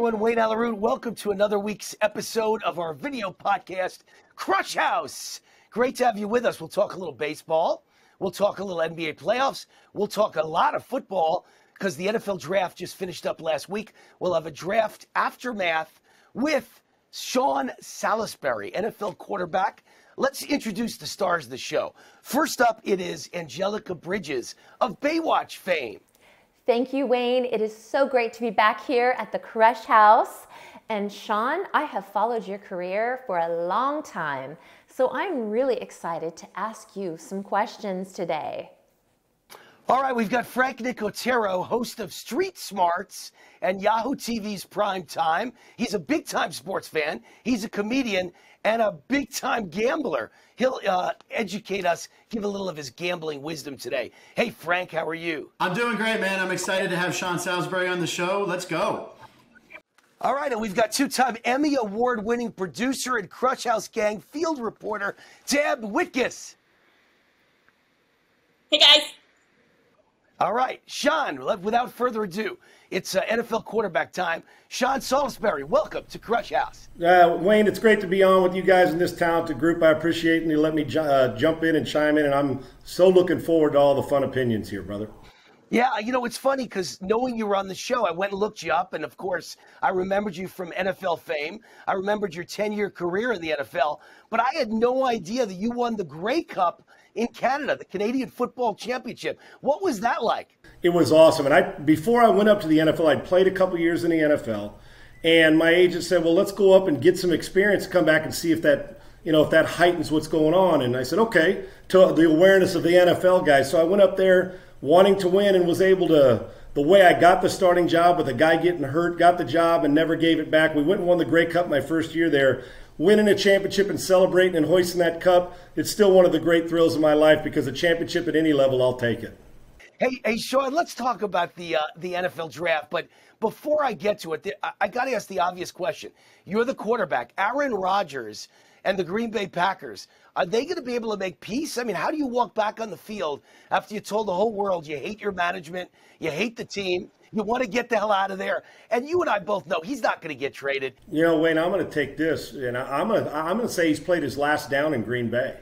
everyone, Wayne Allyn Root. Welcome to another week's episode of our video podcast, Krush House. Great to have you with us. We'll talk a little baseball. We'll talk a little NBA playoffs. We'll talk a lot of football because the NFL draft just finished up last week. We'll have a draft aftermath with Shawn Salisbury, NFL quarterback. Let's introduce the stars of the show. First up, it is Angelica Bridges of Baywatch fame. Thank you, Wayne. It is so great to be back here at the Krush House. And Shawn, I have followed your career for a long time, so I'm really excited to ask you some questions today. All right, we've got Frank Nicotero, host of Street Smarts and Yahoo TV's Prime Time. He's a big-time sports fan. He's a comedian and a big-time gambler. He'll educate us, give a little of his gambling wisdom today. Hey, Frank, how are you? I'm doing great, man. I'm excited to have Shawn Salisbury on the show. Let's go. All right, and we've got two-time Emmy Award-winning producer and Krush House Gang field reporter, Deb Whitcas. Hey, guys. All right, Shawn, without further ado, it's NFL quarterback time. Shawn Salisbury, welcome to Krush House. Wayne, it's great to be on with you guys in this talented group. I appreciate it, and you let me jump in and chime in, and I'm so looking forward to all the fun opinions here, brother. Yeah, you know, it's funny because knowing you were on the show, I went and looked you up, and of course, I remembered you from NFL fame. I remembered your 10-year career in the NFL, but I had no idea that you won the Grey Cup in Canada, the Canadian Football Championship. What was that like? It was awesome. And before I went up to the NFL, I'd played a couple years in the NFL, and my agent said, well, let's go up and get some experience, come back and see if that, if that heightens what's going on. And I said, okay, to the awareness of the NFL guys. So I went up there wanting to win and was able to, the way I got the starting job with a guy getting hurt, got the job and never gave it back. We went and won the Grey Cup my first year there. Winning a championship and celebrating and hoisting that cup, it's still one of the great thrills of my life because a championship at any level, I'll take it. Hey, Shawn, let's talk about the NFL draft. But before I get to it, I got to ask the obvious question. You're the quarterback. Aaron Rodgers and the Green Bay Packers, are they going to be able to make peace? I mean, how do you walk back on the field after you told the whole world you hate your management, you hate the team, you want to get the hell out of there? And you and I both know he's not going to get traded. Wayne, I'm going to take this, and I'm going to say he's played his last down in Green Bay.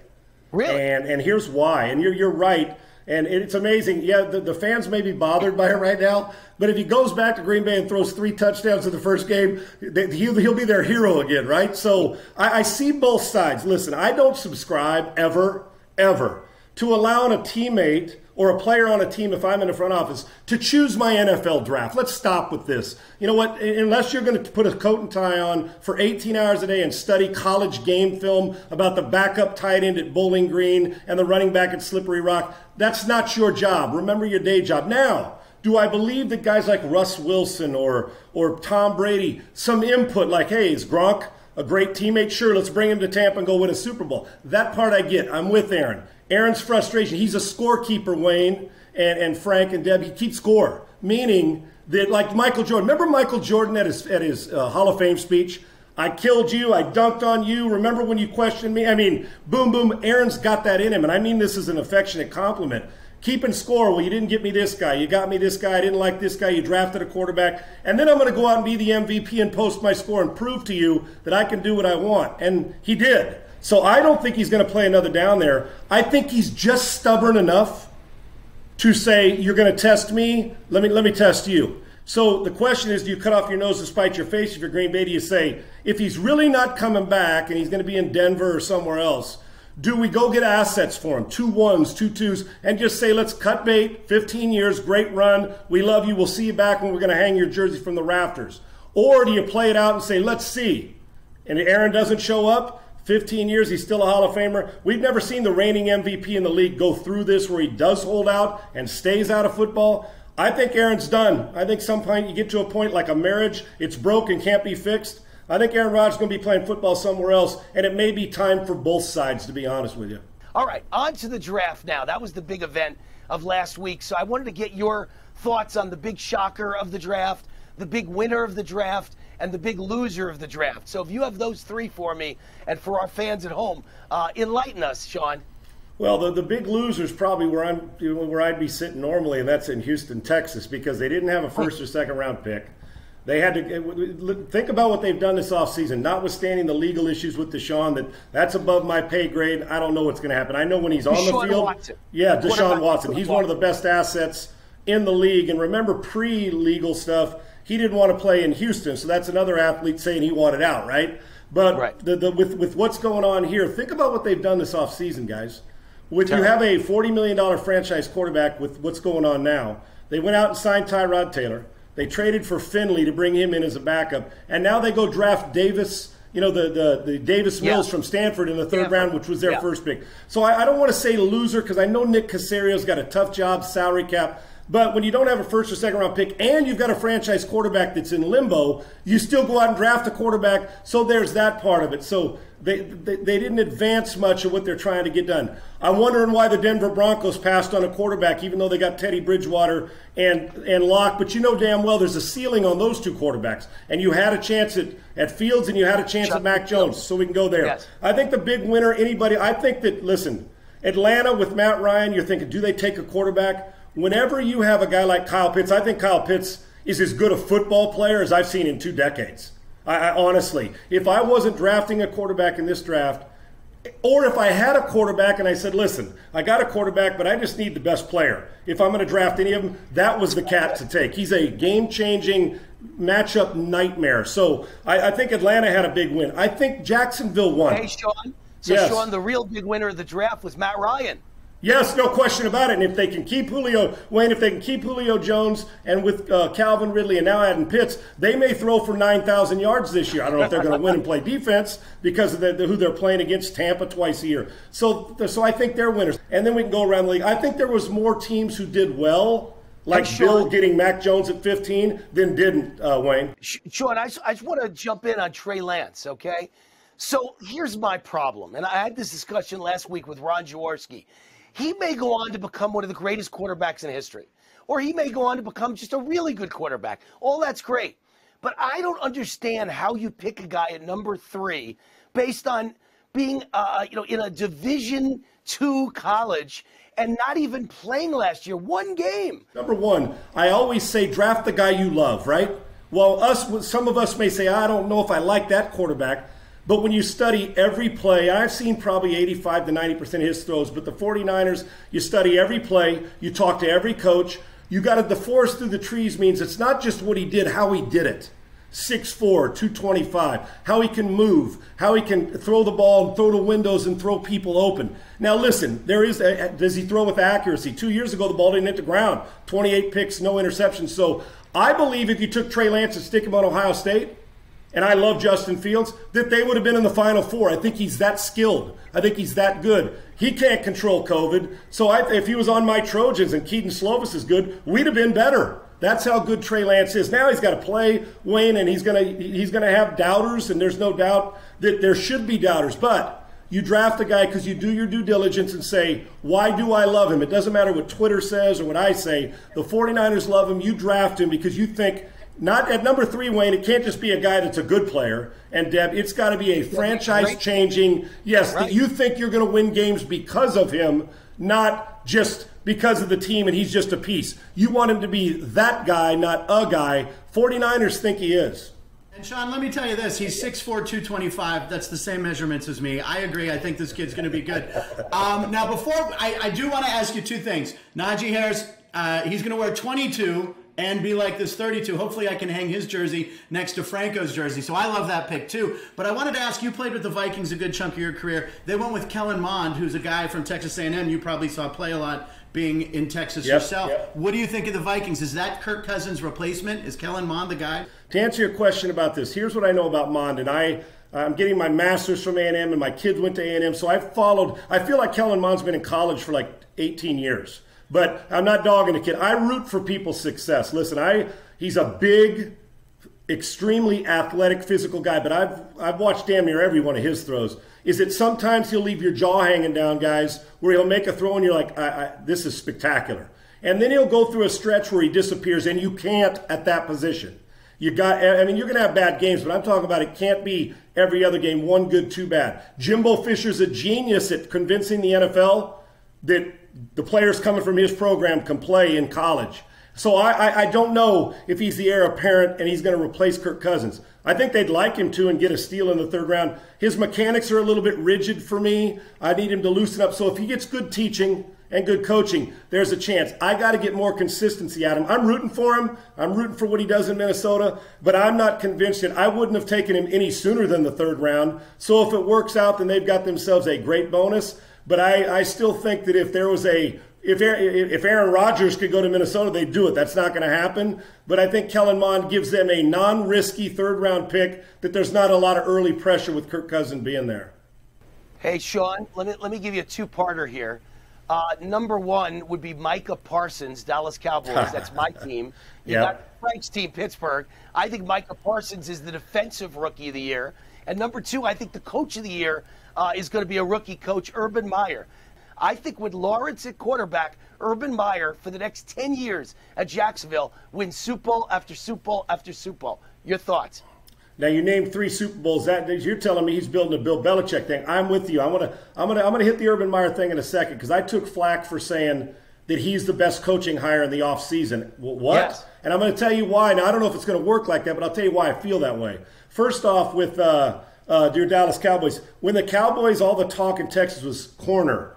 Really? And here's why. And you're right. And it's amazing. Yeah, the fans may be bothered by it right now, but if he goes back to Green Bay and throws 3 touchdowns in the first game, he'll be their hero again, right? So I see both sides. Listen, I don't subscribe ever to allowing a teammate or a player on a team, if I'm in the front office, to choose my NFL draft. Let's stop with this. You know what? Unless you're going to put a coat and tie on for 18 hours a day and study college game film about the backup tight end at Bowling Green and the running back at Slippery Rock, that's not your job. Remember your day job. Now, do I believe that guys like Russ Wilson or Tom Brady, some input like, hey, is Gronk a great teammate? Sure, let's bring him to Tampa and go win a Super Bowl. That part I get. I'm with Aaron. Aaron's frustration, he's a scorekeeper, Wayne, and Frank and Deb, he keeps score. Meaning that, like Michael Jordan, remember Michael Jordan at his Hall of Fame speech? I killed you, I dunked on you, remember when you questioned me? I mean, boom, boom, Aaron's got that in him, and I mean this as an affectionate compliment. Keeping score, well, you didn't get me this guy, you got me this guy, I didn't like this guy, you drafted a quarterback, and then I'm going to go out and be the MVP and post my score and prove to you that I can do what I want. And he did. So I don't think he's going to play another down there. I think he's just stubborn enough to say, you're going to test me, let me test you. So the question is, do you cut off your nose to spite your face if you're Green Bay? Do you say, if he's really not coming back and he's going to be in Denver or somewhere else, do we go get assets for him, 2 1s, 2 2s, and just say, let's cut bait, 15 years, great run, we love you, we'll see you back when we're going to hang your jersey from the rafters? Or do you play it out and say, let's see, and Aaron doesn't show up, 15 years, he's still a Hall of Famer. We've never seen the reigning MVP in the league go through this where he does hold out and stays out of football. I think Aaron's done. I think some point you get to a point like a marriage, it's broken, can't be fixed. I think Aaron Rodgers is going to be playing football somewhere else, and it may be time for both sides, to be honest with you. All right, on to the draft now. That was the big event of last week, so I wanted to get your thoughts on the big shocker of the draft, the big winner of the draft, and the big loser of the draft. So if you have those 3 for me, and for our fans at home, enlighten us, Shawn. Well, the big loser is probably where I'd be sitting normally, and that's in Houston, Texas, because they didn't have a first or second round pick. They had to think about what they've done this offseason, notwithstanding the legal issues with Deshaun. That's above my pay grade. I don't know what's going to happen. I know when he's on the field. Watson. Yeah, Deshaun Watson. He's one of the best assets in the league. And remember, pre-legal stuff, he didn't want to play in Houston. So that's another athlete saying he wanted out, right? But with what's going on here, think about what they've done this offseason, guys. You have a $40 million franchise quarterback with what's going on now. They went out and signed Tyrod Taylor. They traded for Finley to bring him in as a backup. And now they go draft Davis, the Davis Mills from Stanford in the third round, which was their first pick. So I don't want to say loser because I know Nick Caserio's got a tough job, salary cap. But when you don't have a first or second round pick and you've got a franchise quarterback that's in limbo, you still go out and draft a quarterback. So there's that part of it. So they didn't advance much of what they're trying to get done. I'm wondering why the Denver Broncos passed on a quarterback, even though they got Teddy Bridgewater and Locke. But you know damn well there's a ceiling on those two quarterbacks. And you had a chance at Fields and you had a chance at Mac Jones. So we can go there. Yes. I think the big winner, I think that, listen, Atlanta with Matt Ryan, you're thinking, do they take a quarterback? Whenever you have a guy like Kyle Pitts, I think Kyle Pitts is as good a football player as I've seen in 2 decades. I honestly, if I wasn't drafting a quarterback in this draft, or if I had a quarterback and I said, listen, I got a quarterback, but I just need the best player. If I'm going to draft any of them, that was the cat to take. He's a game-changing matchup nightmare. So I think Atlanta had a big win. I think Jacksonville won. Hey, Shawn. So, yes. Shawn, the real big winner of the draft was Matt Ryan. Yes, no question about it. And if they can keep Julio Jones and with Calvin Ridley and now adding Pitts, they may throw for 9,000 yards this year. I don't know if they're going to win and play defense because of who they're playing against, Tampa twice a year. So I think they're winners. And then we can go around the league. I think there was more teams who did well, like Bill getting Mac Jones at 15, than didn't, Wayne. Shawn, I just want to jump in on Trey Lance, okay? So here's my problem. And I had this discussion last week with Ron Jaworski. He may go on to become one of the greatest quarterbacks in history, or he may go on to become just a really good quarterback. All that's great. But I don't understand how you pick a guy at number 3 based on being, in a Division II college and not even playing last year. 1 game. Number 1, I always say draft the guy you love, right? Well, some of us may say, I don't know if I like that quarterback. But when you study every play, I've seen probably 85 to 90% of his throws, but the 49ers, you study every play, you talk to every coach. The forest through the trees means it's not just what he did, how he did it. 6'4", 225, how he can move, how he can throw the ball and throw to windows and throw people open. Now listen, does he throw with accuracy? 2 years ago, the ball didn't hit the ground. 28 picks, no interceptions. So I believe if you took Trey Lance and stick him on Ohio State, and I love Justin Fields, that they would have been in the Final Four. I think he's that skilled. I think he's that good. He can't control COVID. So if he was on my Trojans and Keaton Slovis is good, we'd have been better. That's how good Trey Lance is. Now he's got to play, Wayne, and he's gonna have doubters, and there's no doubt that there should be doubters. But you draft a guy because you do your due diligence and say, why do I love him? It doesn't matter what Twitter says or what I say. The 49ers love him. You draft him because you think, not at number 3, Wayne, it can't just be a guy that's a good player. And, Deb, it's got to be a franchise-changing, that you think you're going to win games because of him, not just because of the team and he's just a piece. You want him to be that guy, not a guy. 49ers think he is. And, Shawn, let me tell you this. He's 6'4", 225. That's the same measurements as me. I agree. I think this kid's going to be good. Now, before I do want to ask you 2 things. Najee Harris, he's going to wear 22 and be like this 32. Hopefully I can hang his jersey next to Franco's jersey. So I love that pick too. But I wanted to ask, you played with the Vikings a good chunk of your career. They went with Kellen Mond, who's a guy from Texas A&M you probably saw play a lot being in Texas yourself. Yep. What do you think of the Vikings? Is that Kirk Cousins' replacement? Is Kellen Mond the guy? To answer your question about this, here's what I know about Mond. And I'm getting my master's from A&M, and my kids went to A&M. So I feel like Kellen Mond's been in college for like 18 years. But I'm not dogging the kid. I root for people's success. Listen, he's a big, extremely athletic, physical guy, but I've watched damn near every one of his throws. Is it sometimes he'll leave your jaw hanging down, guys, where he'll make a throw and you're like, this is spectacular. And then he'll go through a stretch where he disappears and you can't at that position. You're going to have bad games, but I'm talking about it can't be every other game, 1 good, 2 bad. Jimbo Fisher's a genius at convincing the NFL that the players coming from his program can play in college. So I don't know if he's the heir apparent and he's going to replace Kirk Cousins. I think they'd like him to and get a steal in the third round. His mechanics are a little bit rigid for me. I need him to loosen up. So if he gets good teaching and good coaching, there's a chance. I got to get more consistency out of him. I'm rooting for him. I'm rooting for what he does in Minnesota, but I'm not convinced yet. I wouldn't have taken him any sooner than the third round. So if it works out, then they've got themselves a great bonus. But I still think that if there was if Aaron Rodgers could go to Minnesota, they'd do it. That's not going to happen. But I think Kellen Mond gives them a non-risky third-round pick that there's not a lot of early pressure with Kirk Cousins being there. Hey, Shawn, let me give you a two-parter here. Number one would be Micah Parsons, Dallas Cowboys. That's my team. You got Frank's team, Pittsburgh. I think Micah Parsons is the defensive rookie of the year. And number two, I think the coach of the year is going to be a rookie coach, Urban Meyer. I think with Lawrence at quarterback, Urban Meyer, for the next 10 years at Jacksonville, wins Super Bowl after Super Bowl after Super Bowl. Your thoughts? Now you named 3 Super Bowls. You're telling me he's building a Bill Belichick thing. I'm with you. I'm gonna hit the Urban Meyer thing in a second because I took flack for saying that he's the best coaching hire in the offseason. What? Yes. And I'm going to tell you why. Now I don't know if it's going to work like that, but I'll tell you why I feel that way. First off, with dear Dallas Cowboys, when the Cowboys, all the talk in Texas was corner,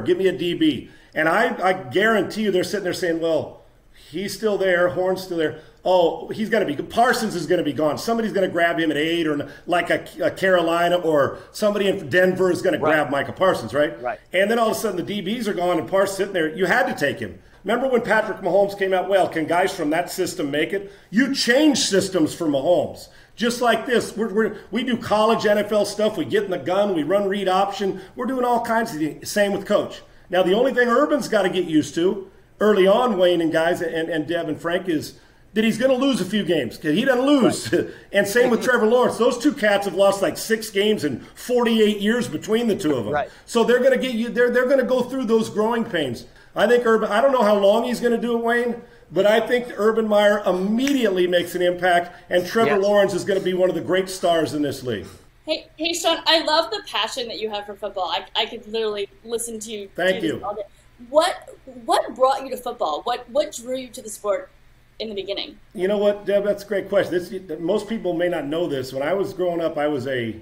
give me a DB. And I guarantee you they're sitting there saying, well, he's still there, Horn's still there. Oh, he's going to be – Parsons is going to be gone. Somebody's going to grab him at 8 or like a Carolina or somebody in Denver is going to grab Micah Parsons, right? Right. And then all of a sudden the DBs are gone and Parsons sitting there. You had to take him. Remember when Patrick Mahomes came out, well, can guys from that system make it? You change systems for Mahomes. Just like this, we do college NFL stuff. We get in the gun. We run read option. We're doing all kinds of things. Same with coach. Now, the only thing Urban's got to get used to early on, Wayne and guys and Deb and Frank, is that he's going to lose a few games because he doesn't lose. Right. And same with Trevor Lawrence. Those two cats have lost like 6 games in 48 years between the two of them. Right. So they're going to get you. They're going to go through those growing pains. I think Urban. I don't know how long he's going to do it, Wayne. But I think Urban Meyer immediately makes an impact, and Trevor Lawrence is going to be one of the great stars in this league. Hey, Shawn, I love the passion that you have for football. I could literally listen to you. Thank you. All day. What brought you to football? What drew you to the sport in the beginning? You know what, Deb? That's a great question. Most people may not know this. When I was growing up, I was a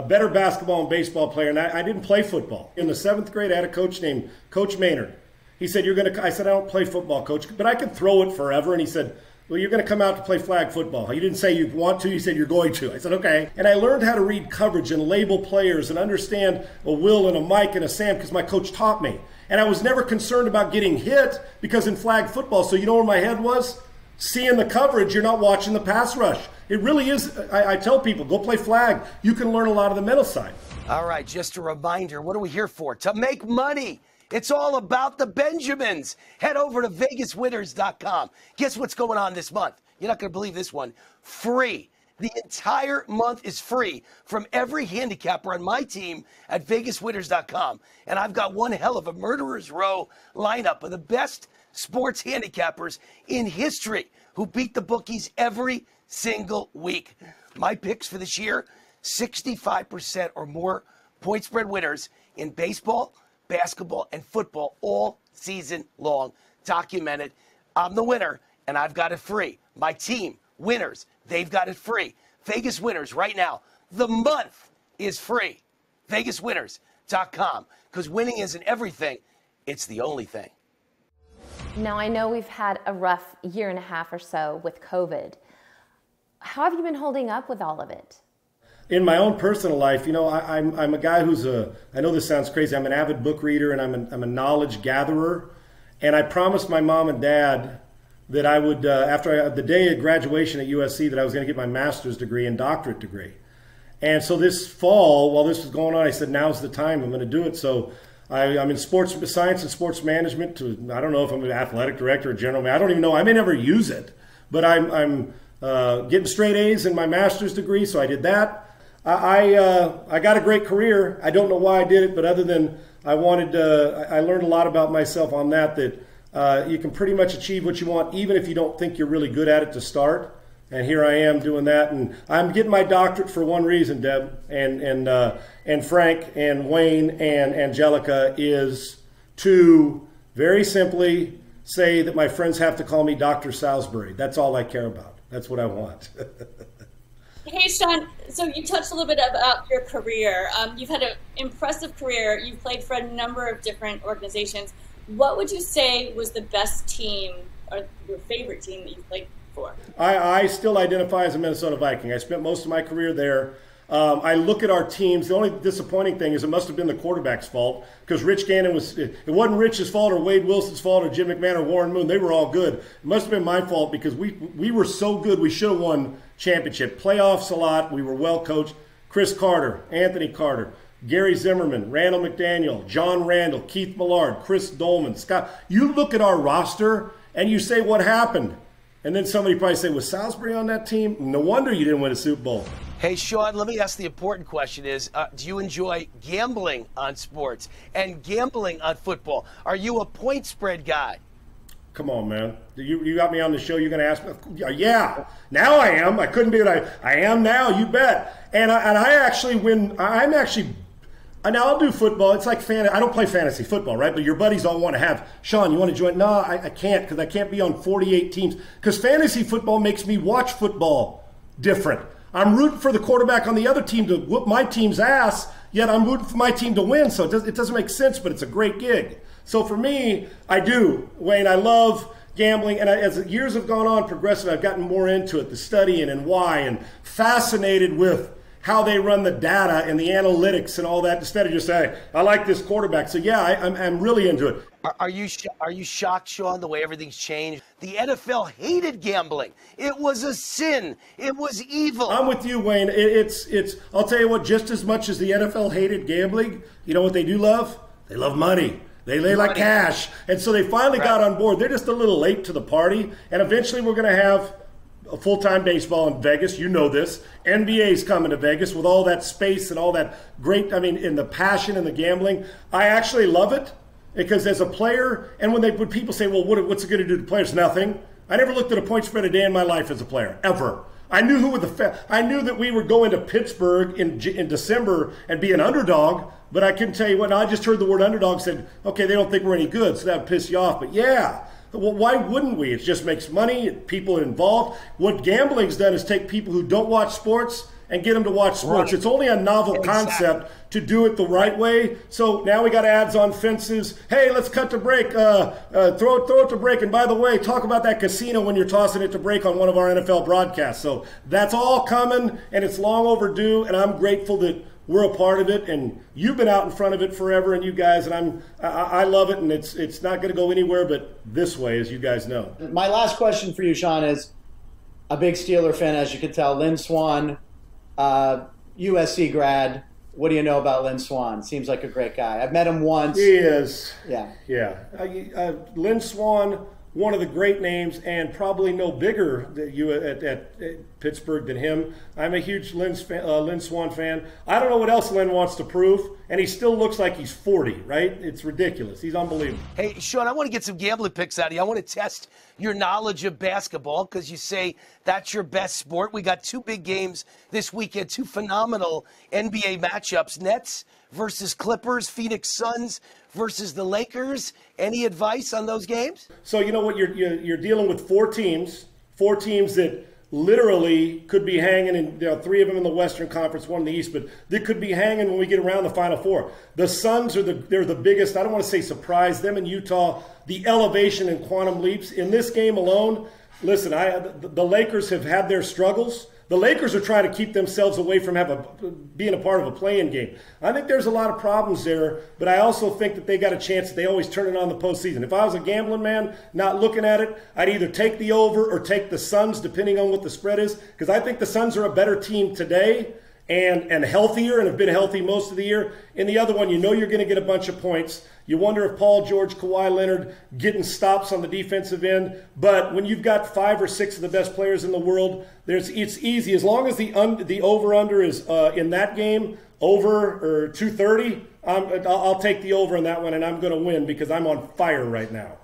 better basketball and baseball player, and I didn't play football. In the 7th grade, I had a coach named Coach Maynard. He said, I said, I don't play football, Coach, but I could throw it forever. And he said, well, you're going to come out to play flag football. You didn't say you want to. You said you're going to. I said, okay. And I learned how to read coverage and label players and understand a Will and a Mike and a Sam because my coach taught me. And I was never concerned about getting hit because in flag football, so you know where my head was? Seeing the coverage, you're not watching the pass rush. It really is. I tell people, go play flag. You can learn a lot of the mental side. All right, just a reminder, what are we here for? To make money. It's all about the Benjamins. Head over to VegasWinners.com. Guess what's going on this month? You're not going to believe this one. Free. The entire month is free from every handicapper on my team at VegasWinners.com. And I've got one hell of a Murderer's Row lineup of the best sports handicappers in history who beat the bookies every single week. My picks for this year, 65% or more point spread winners in baseball, basketball, and football all season long. Documented. I'm the winner, and I've got it free. My team, winners, they've got it free. Vegas Winners right now. The month is free. VegasWinners.com. Because winning isn't everything. It's the only thing. Now, I know we've had a rough year and a half or so with COVID. How have you been holding up with all of it? In my own personal life, you know, I'm a guy who's I know this sounds crazy, I'm an avid book reader and I'm a knowledge gatherer. And I promised my mom and dad that I would, the day of graduation at USC, that I was going to get my master's degree and doctorate degree. And so this fall, while this was going on, I said, now's the time, I'm going to do it. So I'm in sports science and sports management. I don't know if I'm an athletic director or general manager. I don't even know. I may never use it. But I'm getting straight A's in my master's degree, so I did that. I got a great career. I don't know why I did it, but other than I learned a lot about myself on that you can pretty much achieve what you want, even if you don't think you're really good at it to start. And here I am doing that, and I'm getting my doctorate for one reason, Deb, and Frank and Wayne and Angelica, is to very simply say that my friends have to call me Dr. Salisbury. That's all I care about. That's what I want. Hey, Shawn, so you touched a little bit about your career. You've had an impressive career. You've played for a number of different organizations. What would you say was the best team or your favorite team that you played for? I still identify as a Minnesota Viking. I spent most of my career there. I look at our teams. The only disappointing thing is it must have been the quarterback's fault, because Rich Gannon it wasn't Rich's fault or Wade Wilson's fault or Jim McMahon or Warren Moon. They were all good. It must have been my fault because we were so good. We should have won championship. Playoffs a lot. We were well coached. Chris Carter, Anthony Carter, Gary Zimmerman, Randall McDaniel, John Randall, Keith Millard, Chris Dolman, Scott. You look at our roster and you say, what happened? And then somebody probably say, was Salisbury on that team? No wonder you didn't win a Super Bowl. Hey, Shawn, let me ask the important question is, do you enjoy gambling on sports and gambling on football? Are you a point spread guy? Come on, man. You got me on the show. You're going to ask me? Yeah. Now I am. I couldn't be what I am now. You bet. And I actually win. Now I'll do football. It's like I don't play fantasy football, right? But your buddies all want to have, Shawn, you want to join? No, I can't, because I can't be on 48 teams. Because fantasy football makes me watch football different. I'm rooting for the quarterback on the other team to whoop my team's ass, yet I'm rooting for my team to win. So it doesn't make sense, but it's a great gig. So for me, I do, Wayne. I love gambling, and as years have gone on, progressive, I've gotten more into it, the studying and why, and fascinated with how they run the data and the analytics and all that, instead of just saying, I like this quarterback. So yeah, I'm really into it. Are you shocked, Shawn, the way everything's changed? The NFL hated gambling. It was a sin. It was evil. I'm with you, Wayne. It's. I'll tell you what, just as much as the NFL hated gambling, you know what they do love? They love money. They like cash. And so they finally got on board. They're just a little late to the party. And eventually we're going to have a full-time baseball in Vegas. You know this. NBA's coming to Vegas with all that space and all that great, and the passion and the gambling. I actually love it, because as a player, and when people say, well, what's it going to do to players? Nothing. I never looked at a point spread a day in my life as a player, ever. I knew I knew that we were going to Pittsburgh in December and be an underdog, but I couldn't tell you what. I just heard the word underdog, said, okay, they don't think we're any good, so that would piss you off. But yeah, well, why wouldn't we? It just makes money, people are involved. What gambling's done is take people who don't watch sports and get them to watch sports. Right. It's only a novel concept to do it the right way. So now we got ads on fences. Hey, let's cut to break. Throw it to break. And by the way, talk about that casino when you're tossing it to break on one of our NFL broadcasts. So that's all coming, and it's long overdue. And I'm grateful that we're a part of it, and you've been out in front of it forever, and you guys, and I love it, and it's not going to go anywhere but this way, as you guys know. My last question for you, Shawn, is a big Steeler fan, as you can tell. Lynn Swann, USC grad. What do you know about Lynn Swann? Seems like a great guy. I've met him once. He is. Yeah. Yeah. Lynn Swann, one of the great names, and probably no bigger at Pittsburgh than him. I'm a huge Lynn Swann fan. I don't know what else Lynn wants to prove, and he still looks like he's 40, right? It's ridiculous. He's unbelievable. Hey, Shawn, I want to get some gambling picks out of you. I want to test your knowledge of basketball, because you say that's your best sport. We got two big games this weekend, two phenomenal NBA matchups. Nets versus Clippers, Phoenix Suns versus the Lakers. Any advice on those games? So you know what, you're dealing with four teams that literally could be hanging, and there are three of them in the Western Conference, one in the East, but they could be hanging when we get around the Final Four. The Suns they're the biggest. I don't want to say surprise. Them in Utah, the elevation and quantum leaps in this game alone. Listen, the Lakers have had their struggles. The Lakers are trying to keep themselves away from being a part of a play-in game. I think there's a lot of problems there, but I also think that they got a chance that they always turn it on the postseason. If I was a gambling man, not looking at it, I'd either take the over or take the Suns, depending on what the spread is, because I think the Suns are a better team today and healthier, and have been healthy most of the year. In the other one, you know you're going to get a bunch of points. You wonder if Paul George, Kawhi Leonard getting stops on the defensive end. But when you've got 5 or 6 of the best players in the world, it's easy. As long as the over-under is in that game, over or 230, I'll take the over in that one, and I'm going to win because I'm on fire right now.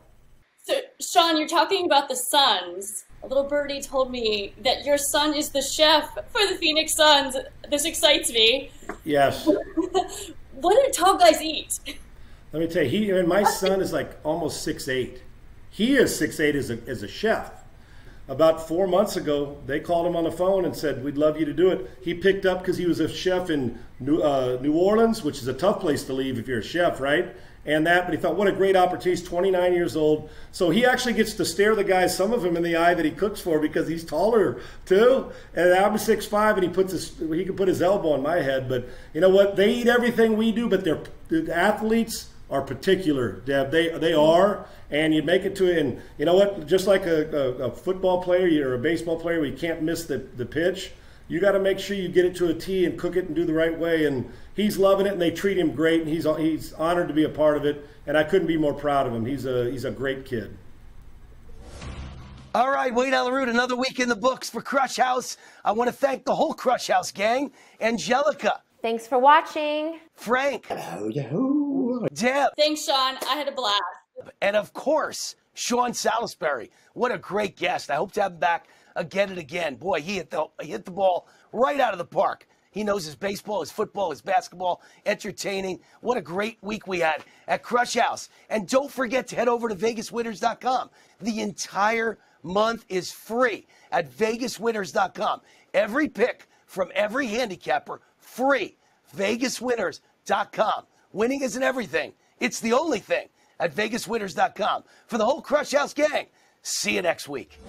So, Shawn, you're talking about the Suns. A little birdie told me that your son is the chef for the Phoenix Suns. This excites me. Yes. What do tall guys eat? Let me tell you, my son is like almost 6'8". He is 6'8" as a chef. About 4 months ago, they called him on the phone and said, we'd love you to do it. He picked up because he was a chef in New Orleans, which is a tough place to leave if you're a chef, right? But he thought, what a great opportunity. He's 29 years old. So he actually gets to stare the guys, some of them in the eye that he cooks for, because he's taller too. And I'm 6'5", and he can put his elbow on my head. But you know what? They eat everything we do, but the athletes are particular, Deb. They are, and you make it to it. And you know what? Just like a football player or a baseball player, where you can't miss the pitch, you got to make sure you get it to a T and cook it and do the right way. And he's loving it, and they treat him great, and he's honored to be a part of it. And I couldn't be more proud of him. He's a great kid. All right, Wayne Allyn Root, another week in the books for Krush House. I want to thank the whole Krush House gang. Angelica. Thanks for watching. Frank. Hello. Deb. Thanks, Shawn. I had a blast. And of course, Sean Salisbury. What a great guest. I hope to have him back again and again. Boy, he hit the ball right out of the park. He knows his baseball, his football, his basketball, entertaining. What a great week we had at Krush House. And don't forget to head over to VegasWinners.com. The entire month is free at VegasWinners.com. Every pick from every handicapper, free. VegasWinners.com. Winning isn't everything. It's the only thing at VegasWinners.com. For the whole Krush House gang, see you next week.